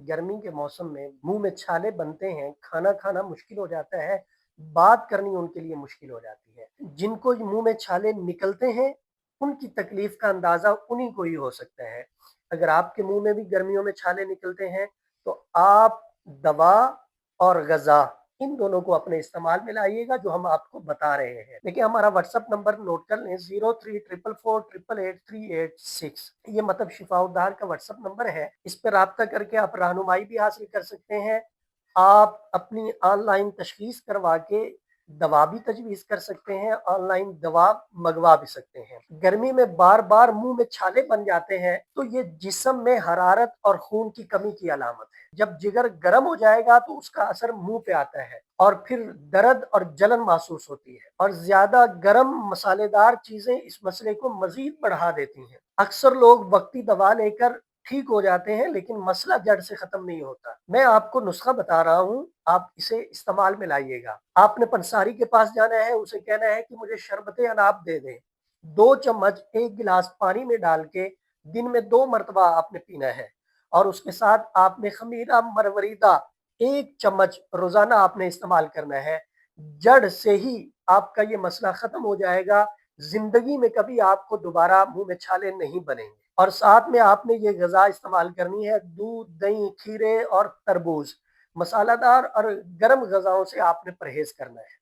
गर्मी के मौसम में मुंह में छाले बनते हैं, खाना खाना मुश्किल हो जाता है, बात करनी उनके लिए मुश्किल हो जाती है। जिनको ये मुंह में छाले निकलते हैं, उनकी तकलीफ का अंदाज़ा उन्हीं को ही हो सकता है। अगर आपके मुंह में भी गर्मियों में छाले निकलते हैं, तो आप दवा और ग़िज़ा इन दोनों को अपने इस्तेमाल में लाइएगा जो हम आपको बता रहे हैं। देखिए हमारा व्हाट्सएप नंबर नोट कर लें 0344488886। ये मतलब शिफाउद्दार का व्हाट्सएप नंबर है। इस पे राब्ता करके आप रहनुमाई भी हासिल कर सकते हैं। आप अपनी ऑनलाइन तशख़ीस करवा के दवा भी तजवीज़ कर सकते हैं, ऑनलाइन दवा मँगवा भी सकते हैं। गर्मी में बार-बार मुँह में छाले बन जाते हैं, तो ये जिस्म में हरारत और खून की कमी की अलामत है। जब जिगर गर्म हो जाएगा तो उसका असर मुँह पे आता है और फिर दर्द और जलन महसूस होती है और ज़्यादा गर्म मसालेदार चीज़ें इस मसले को मज़ीद बढ़ा देती हैं। अक्सर लोग वक़्ती दवा लेकर ठीक हो जाते हैं, लेकिन मसला जड़ से ख़त्म नहीं होता। मैं आपको नुस्ख़ा बता रहा हूँ, आप इसे इस्तेमाल में लाइएगा। आपने पंसारी के पास जाना है, उसे कहना है कि मुझे शरबत अनाब दे दें। 2 चम्मच 1 गिलास पानी में डाल के दिन में 2 मरतबा आपने पीना है और उसके साथ आपने ख़मीरा मरवरीदा 1 चम्मच रोज़ाना आपने इस्तेमाल करना है। जड़ से ही आपका ये मसला ख़त्म हो जाएगा। ज़िंदगी में कभी आपको दोबारा मुँह में छाले नहीं बनेंगे। और साथ में आपने ये ग़िज़ा इस्तेमाल करनी है, दूध, दही, खीरे और तरबूज। मसालादार और गर्म ग़िज़ाओं से आपने परहेज़ करना है।